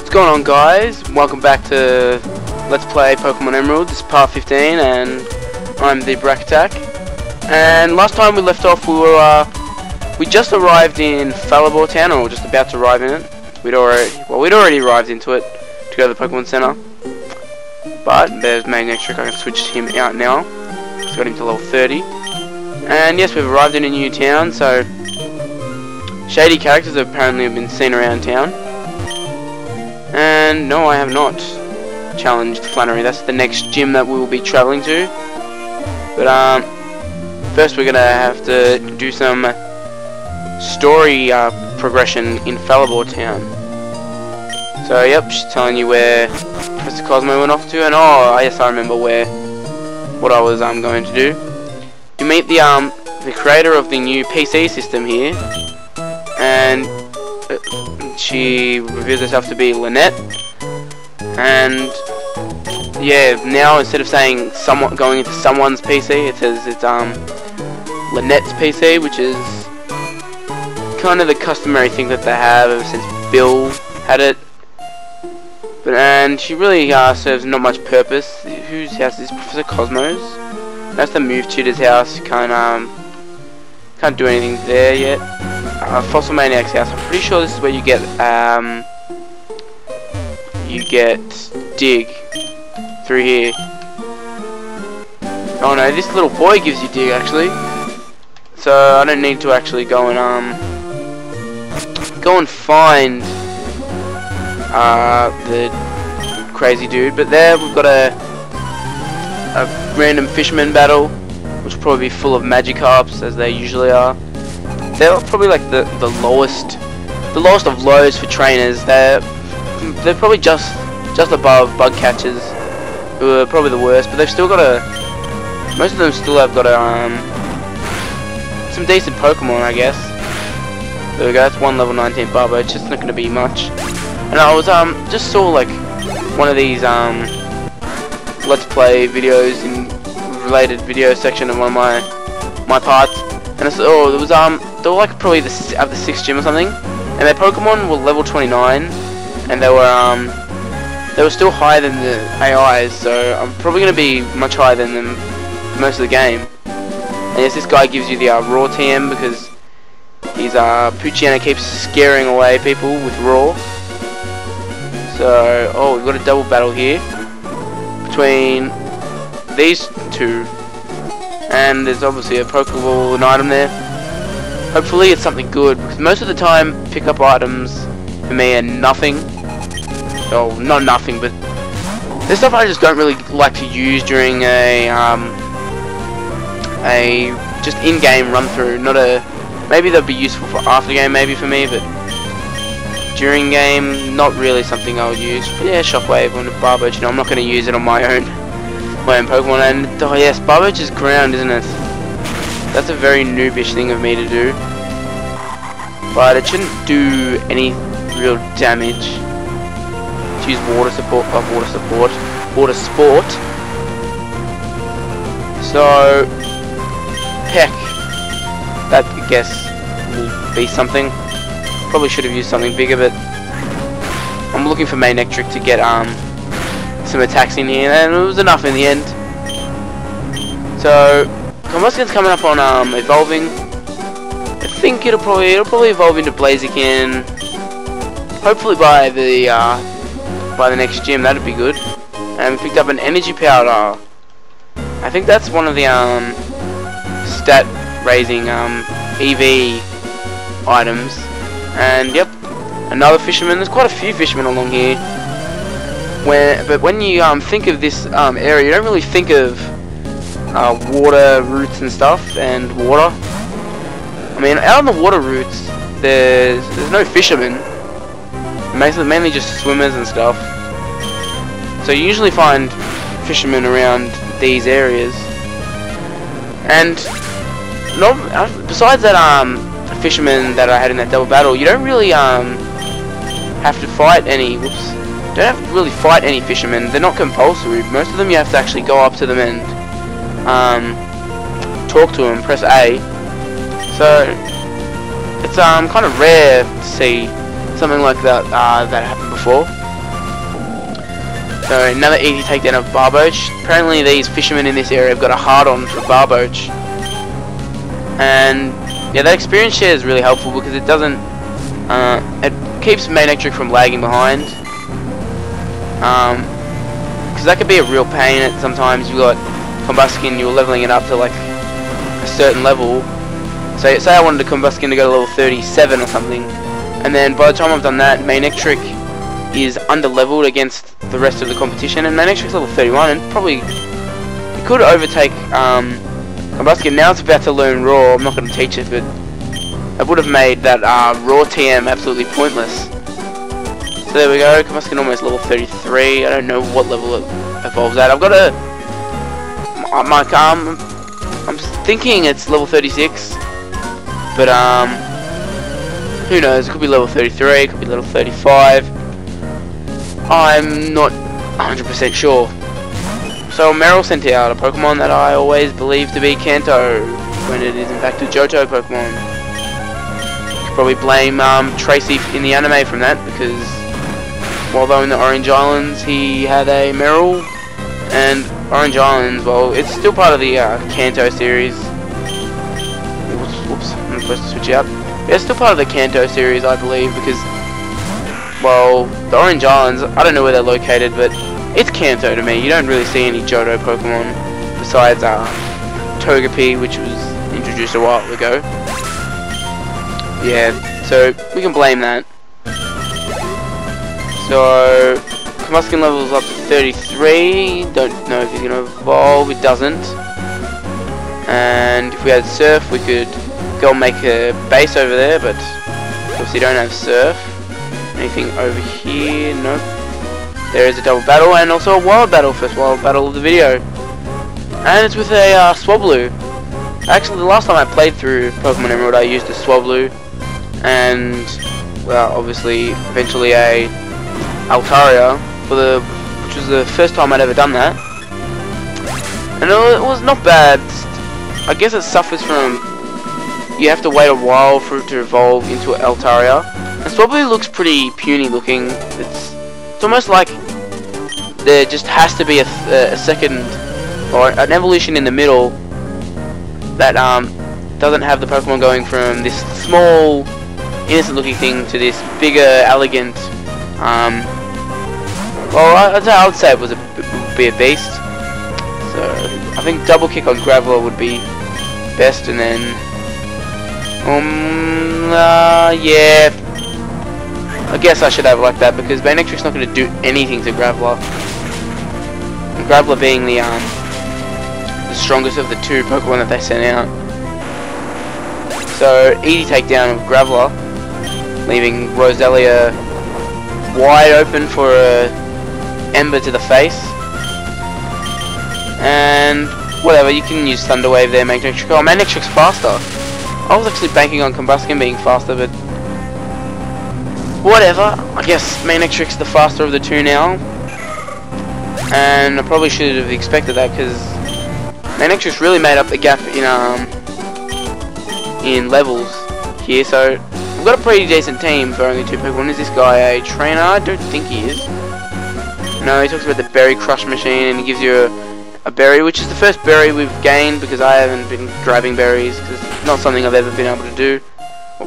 What's going on, guys? Welcome back to Let's Play Pokemon Emerald. This is part 15 and I'm the Attack. And last time we left off we just arrived in Fallabor town, or just about to arrive in it. We'd already arrived into it to go to the Pokemon Center. But there's Magnetric. I can switch him out now. Just got him to level 30. And yes, we've arrived in a new town, so shady characters apparently have been seen around town. And no, I have not challenged Flannery. That's the next gym that we will be traveling to. But first we're gonna have to do some story progression in Fallabor town. So yep, she's telling you where Professor Cozmo went off to, and oh yes, I remember what I was going to do. You meet the creator of the new PC system here, and she reveals herself to be Lynette. And yeah, now instead of saying going into someone's PC, it says it's Lynette's PC, which is kind of the customary thing that they have ever since Bill had it. And she really serves not much purpose. Whose house is Professor Cosmo's? That's the Move Tutor's house. Can't do anything there yet. Fossil Maniac's house. I'm pretty sure this is where you get dig through here. Oh no, this little boy gives you dig actually. So I don't need to actually go and find the crazy dude. But there we've got a random fisherman battle, which will probably be full of Magikarps, as they usually are. They're probably like the lowest of lows for trainers. They're probably just above bug catchers, who are probably the worst. But they've still got most of them still have got some decent Pokemon, I guess. There we go. That's one level 19 Barbo. It's just not going to be much. And I was just saw like one of these Let's Play videos in related video section of one of my parts, and I saw they were like probably the 6th gym or something, and their Pokemon were level 29, and they were still higher than the AIs, so I'm probably going to be much higher than them most of the game. And yes, this guy gives you the raw TM because he's Poochyena keeps scaring away people with raw. So oh, we've got a double battle here between these two, and there's obviously a Pokeball, an item there. Hopefully it's something good, because most of the time pick-up items for me are nothing. Oh, not nothing, but there's stuff I just don't really like to use during a just in-game run-through. Maybe they'll be useful for after game, maybe for me, but during game, not really something I would use. But yeah, Shockwave on the Barboach. You know, I'm not going to use it on my own Pokemon. And oh yes, Barboach is ground, isn't it? That's a very noobish thing of me to do, but it shouldn't do any real damage. To use water sport. So heck, that I guess will be something. Probably should have used something bigger, but I'm looking for Magnetric to get some attacks in here, and it was enough in the end. So Combustion's coming up on evolving. I think it'll probably evolve into Blaziken. Hopefully by the next gym, that'd be good. And we picked up an energy powder. I think that's one of the stat raising EV items. And yep, another fisherman. There's quite a few fishermen along here. But when you think of this area, you don't really think of water routes and stuff, and water. I mean, out on the water routes, there's no fishermen. Mainly just swimmers and stuff. So you usually find fishermen around these areas. And besides that fisherman that I had in that double battle, you don't really have to fight any. Don't have to really fight any fishermen. They're not compulsory. Most of them you have to actually go up to them and talk to them. Press A. So it's kind of rare to see something like that that happened before. So another easy takedown of Barboach. Apparently these fishermen in this area have got a hard on for Barboach. And yeah, that experience share is really helpful because it doesn't, it keeps Manectric from lagging behind. Because that could be a real pain. Sometimes you got Combuskin, you're leveling it up to like a certain level. So say I wanted to Combuskin to go to level 37 or something, and then by the time I've done that, Manectric is under-leveled against the rest of the competition, and Manectric's level 31, and probably it could overtake Combuskin. Now it's about to learn Raw. I'm not going to teach it, but it would have made that Raw TM absolutely pointless. So there we go, Combuskin almost level 33. I don't know what level it evolves at. I've got a... I'm thinking it's level 36. But, who knows, it could be level 33, it could be level 35. I'm not 100% sure. So Meryl sent out a Pokemon that I always believe to be Kanto, when it is in fact a Johto Pokemon. You could probably blame Tracy in the anime from that, because although in the Orange Islands he had a Meryl, and Orange Islands, well, it's still part of the Kanto series. Whoops, I'm supposed to switch out. Yeah, it's still part of the Kanto series, I believe, because, well, the Orange Islands, I don't know where they're located, but it's Kanto to me. You don't really see any Johto Pokemon besides Togepi, which was introduced a while ago. Yeah, so we can blame that. So Combuskin levels up to 33. Don't know if he's going to evolve. It doesn't. And if we had Surf, we could go and make a base over there, but obviously don't have Surf. Anything over here? Nope. There is a double battle and also a wild battle, first wild battle of the video. And it's with a Swablu. Actually, the last time I played through Pokemon Emerald, I used a Swablu. And, well, obviously, eventually a Altaria, which was the first time I'd ever done that. And it was not bad. I guess it suffers from, you have to wait a while for it to evolve into Altaria. And Swablu looks pretty puny looking. It's almost like there just has to be a second, or an evolution in the middle that doesn't have the Pokemon going from this small, innocent looking thing to this bigger, elegant, well, I would say it would be a beast. So I think double kick on Graveler would be best, and then yeah, I guess I should have it like that because Manectric's not going to do anything to Graveler. And Graveler being the strongest of the two Pokemon that they sent out. So easy takedown of Graveler, leaving Roselia wide open for a Ember to the face. And whatever, you can use Thunder Wave there, Manectric. Oh, Manectric's faster. I was actually banking on Combuskin being faster, but whatever. I guess Manectric's the faster of the two now. And I probably should have expected that because Manectric's really made up the gap in levels here. So we've got a pretty decent team for only two Pokemon. Is this guy a trainer? I don't think he is. No, he talks about the Berry Crush machine and he gives you a berry, which is the first berry we've gained because I haven't been grabbing berries because it's not something I've ever been able to do. Or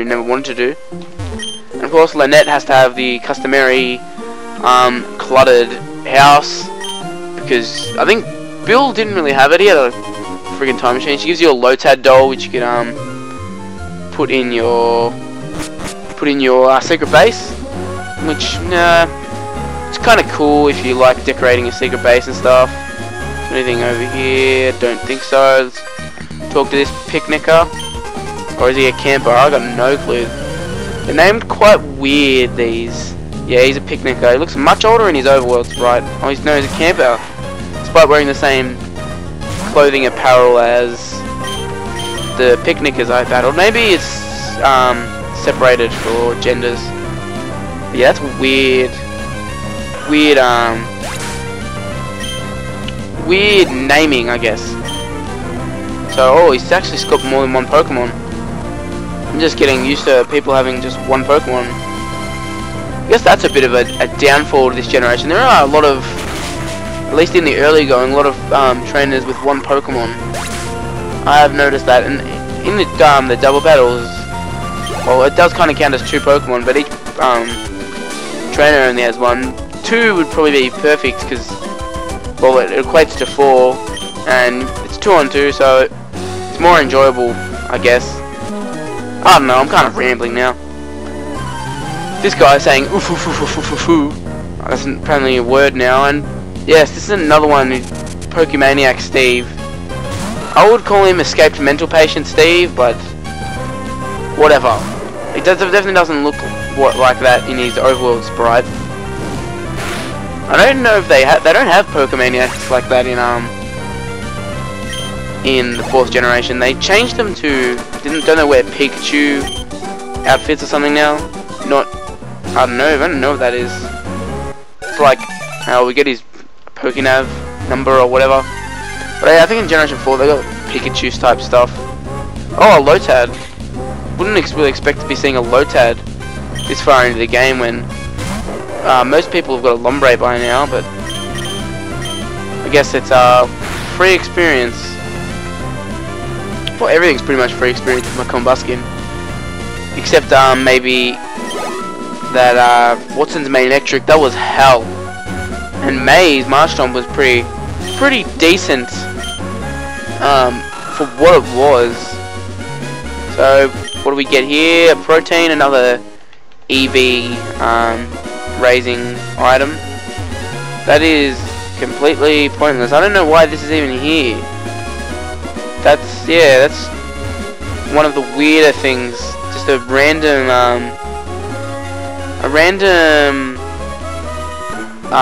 never wanted to do. And of course Lynette has to have the customary cluttered house because I think Bill didn't really have it. He had a friggin' time machine. She gives you a Lotad doll which you can put in your secret base, which it's kind of cool if you like decorating your secret base and stuff. Anything over here? Don't think so. Let's talk to this picnicker. Or is he a camper? I got no clue. They're named quite weird, these. Yeah, he's a picnicker. He looks much older in his overworld sprite. Oh, he's a camper. Despite wearing the same clothing apparel as the picnickers I battled. Maybe it's separated for genders. But yeah, that's weird. Weird naming, I guess. So, oh, he's actually got more than one Pokemon. I'm just getting used to people having just one Pokemon. You guess that's a bit of a downfall to this generation. There are a lot of, at least in the early going, a lot of trainers with one Pokemon. I have noticed that, and in the double battles, well, it does kind of count as 2 Pokemon, but each trainer only has 1. 2 would probably be perfect because, well, it equates to 4, and it's 2 on 2, so it's more enjoyable, I guess. I don't know, I'm kind of rambling now. This guy is saying oof oof oof oof oof oof. That's apparently a word now, and yes, this is another one, Pokemaniac Steve. I would call him escaped mental patient Steve, but whatever. It definitely doesn't look like that in his overworld sprite. I don't know if they don't have Pokemaniacs like that in the 4th generation. They changed them to don't they wear Pikachu outfits or something now? I don't know what that is. It's like how we get his Pokenav number or whatever. But yeah, I think in Generation 4 they got Pikachu type stuff. Oh, a Lotad. Wouldn't really expect to be seeing a Lotad this far into the game when most people have got a Lombre by now, but I guess it's a free experience. Well, everything's pretty much free experience with my Combuskin. Except maybe that Watson's main electric, that was hell. And May's Marshtomp was pretty decent for what it was. So what do we get here? A protein, another EV raising item. That is completely pointless. I don't know why this is even here. That's one of the weirder things. Just a random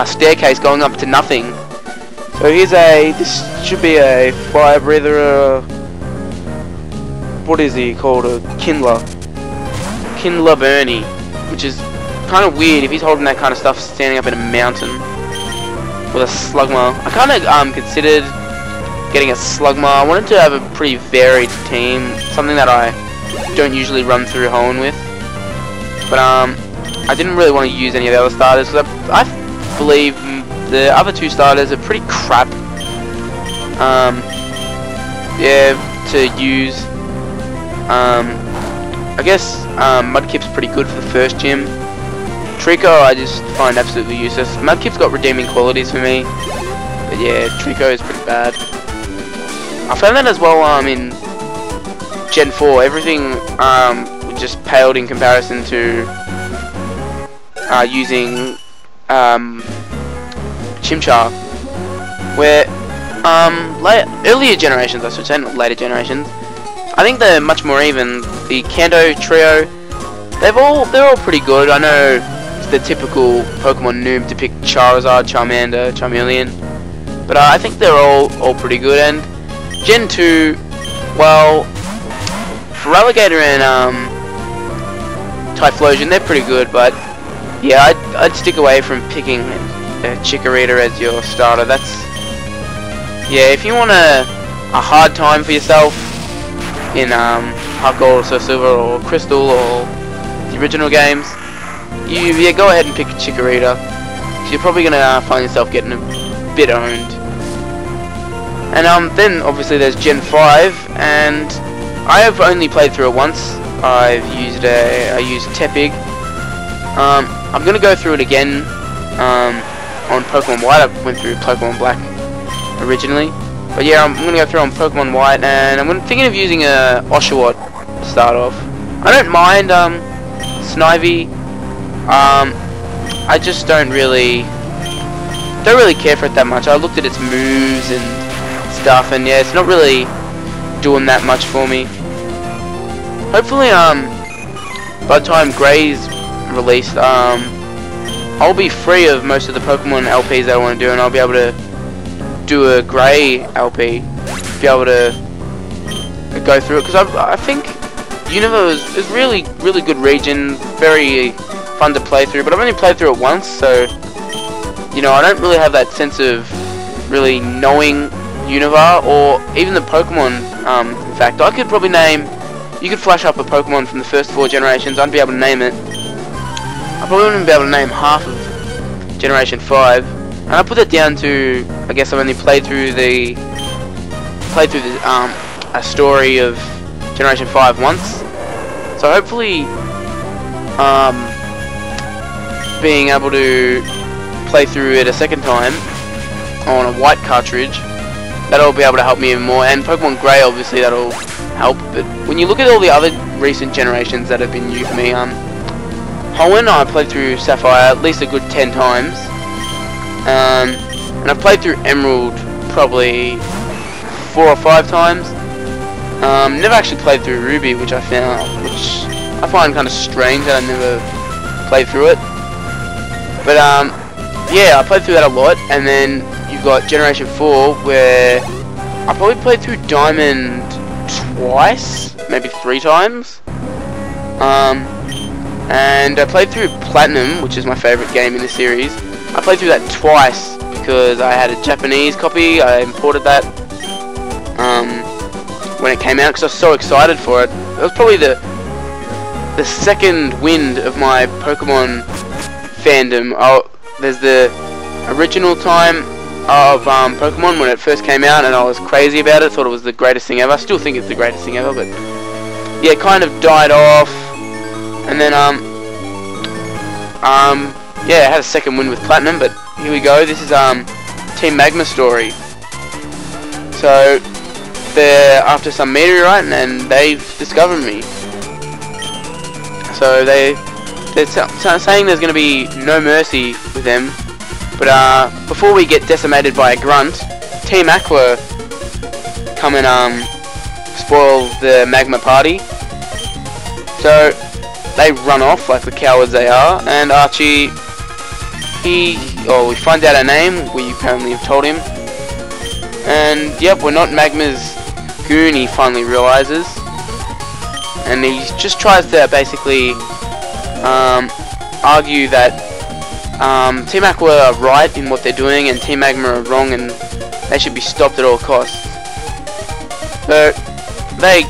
staircase going up to nothing. So here's this should be a fire breather. What is he called? A Kindler Bernie, which is kind of weird if he's holding that kind of stuff standing up in a mountain with a Slugma. I kind of considered getting a Slugma. I wanted to have a pretty varied team, something that I don't usually run through Hoenn with. But I didn't really want to use any of the other starters because I believe the other 2 starters are pretty crap. Yeah, to use. I guess Mudkip's pretty good for the first gym. Trico I just find absolutely useless. Mudkip's got redeeming qualities for me, but yeah, Trico is pretty bad. I found that as well in Gen 4. Everything just paled in comparison to using Chimchar, where earlier generations, I should say, not later generations, I think they're much more even. The Kanto trio, they're all pretty good. I know it's the typical Pokemon noob to pick Charizard, Charmander, Charmeleon, but I think they're all pretty good. And Gen 2, well, for Alligator and Typhlosion, they're pretty good, but yeah, I'd stick away from picking Chikorita as your starter. Yeah, if you want a hard time for yourself in Heart Gold or Soul Silver or Crystal or the original games, yeah, go ahead and pick Chikorita, because you're probably gonna find yourself getting a bit owned. And then obviously there's Gen 5, and I have only played through it once. I used Tepig. I'm gonna go through it again on Pokemon White. I went through Pokemon Black originally, but yeah, I'm gonna go through on Pokemon White, and I'm thinking of using a Oshawott to start off. I don't mind Snivy. I just don't really care for it that much. I looked at its moves and stuff, and yeah, it's not really doing that much for me. Hopefully, by the time Grey's released, I'll be free of most of the Pokemon LPs that I want to do, and I'll be able to do a Grey LP, be able to go through it, because I think Unova is really good region, very fun to play through, but I've only played through it once, so you know, I don't really have that sense of really knowing Unova or even the Pokemon. In fact, I could probably name, you could flash up a Pokemon from the first 4 generations, I'd be able to name it. I probably wouldn't be able to name half of Generation 5, and I put it down to, I guess I've only played through the a story of Generation 5 once, so hopefully being able to play through it a second time on a white cartridge, that'll be able to help me even more, and Pokemon Grey obviously that'll help. But when you look at all the other recent generations that have been new for me, Hoenn I played through Sapphire at least a good 10 times, and I've played through Emerald probably 4 or 5 times. Never actually played through Ruby, which I find kind of strange that I never played through it. But yeah, I played through that a lot, and then you've got Generation 4 where I probably played through Diamond twice, maybe 3 times. And I played through Platinum, which is my favourite game in the series. I played through that twice because I had a Japanese copy. I imported that when it came out because I was so excited for it. It was probably the second wind of my Pokemon fandom. There's the original time of Pokemon when it first came out, and I was crazy about it. Thought it was the greatest thing ever. I still think it's the greatest thing ever, but yeah, it kind of died off. And then yeah, I had a second win with Platinum, but here we go. This is Team Magma story. So they're after some meteorite, and they've discovered me. So they're saying there's going to be no mercy with them. But before we get decimated by a grunt, Team Aqua come and spoil the Magma party. So they run off like the cowards they are, and Archie, we find out her name. We apparently have told him, and yep, we're not Magma's goon. He finally realizes, and he just tries to basically argue that Team Aqua are right in what they're doing, and Team Magma are wrong, and they should be stopped at all costs. So they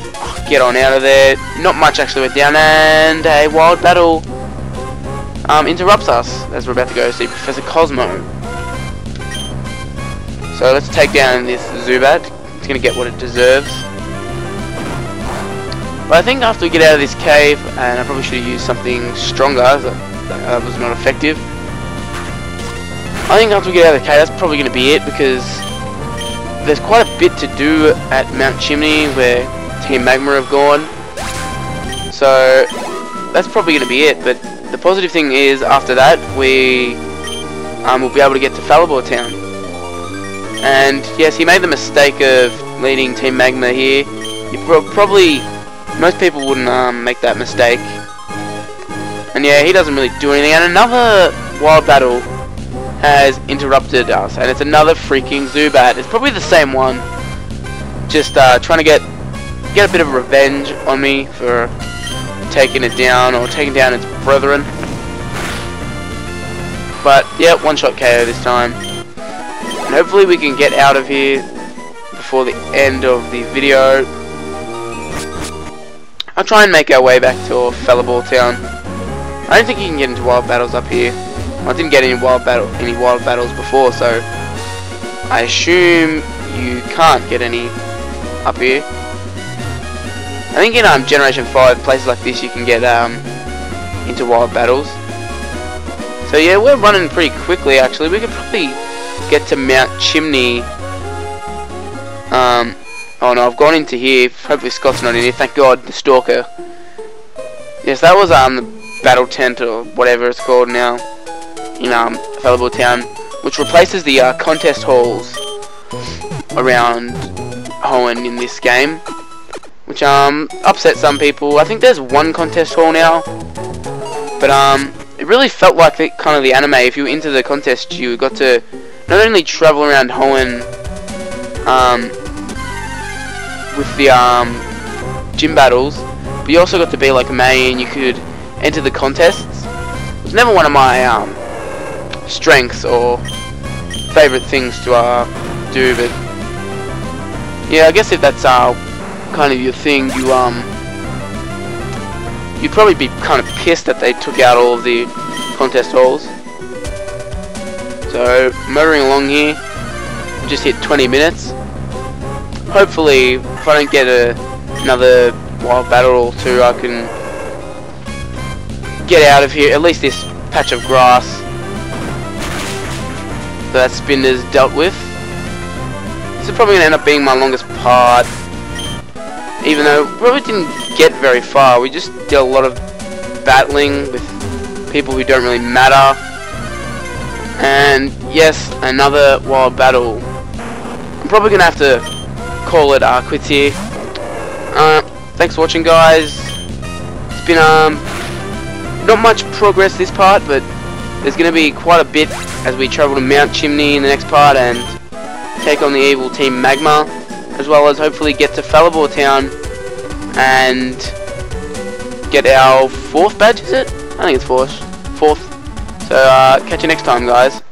get on out of there. Not much actually went down, and a wild battle interrupts us as we're about to go see Professor Cozmo. So let's take down this Zubat. It's gonna get what it deserves. But I think after we get out of this cave, and I probably should have used something stronger, that was not effective. I think after we get out of the cave, that's probably going to be it, because there's quite a bit to do at Mount Chimney where Team Magma have gone. So that's probably going to be it. But the positive thing is, after that, we will be able to get to Fallabor Town. And yes, he made the mistake of leading Team Magma here. Probably most people wouldn't make that mistake. And yeah, he doesn't really do anything. And another wild battle has interrupted us, and it's another freaking Zubat. It's probably the same one, just trying to get a bit of revenge on me for taking it down, or taking down its brethren. But yeah, one-shot KO this time, and hopefully we can get out of here before the end of the video. I'll try and make our way back to Fallabor Town. I don't think you can get into wild battles up here. I didn't get any wild battles before, so I assume you can't get any up here. I think in Generation 5, places like this, you can get into wild battles. So yeah, we're running pretty quickly actually. We could probably get to Mount Chimney. Oh no, I've gone into here. Hopefully Scott's not in here. Thank God, the Stalker. Yes, that was the battle tent or whatever it's called now in Fallabor Town, which replaces the contest halls around Hoenn in this game, which upset some people. I think there's one contest hall now, but it really felt like kind of the anime. If you were into the contest, you got to not only travel around Hoenn with the gym battles, but you also got to be like May, and you could enter the contests. It was never one of my strengths or favorite things to do, but yeah, I guess if that's kind of your thing, you'd probably be kind of pissed that they took out all of the contest halls. So motoring along here, just hit 20 minutes. Hopefully, if I don't get another wild battle or two, I can get out of here. At least this patch of grass that Spinner's dealt with. This is probably going to end up being my longest part, even though we really didn't get very far. We just did a lot of battling with people who don't really matter. And yes, another wild battle. I'm probably going to have to call it quits here. Thanks for watching, guys. It's been not much progress this part, but there's going to be quite a bit as we travel to Mount Chimney in the next part and take on the evil Team Magma, as well as hopefully get to Fallabor town and get our 4th badge, is it? I think it's 4th. So catch you next time, guys.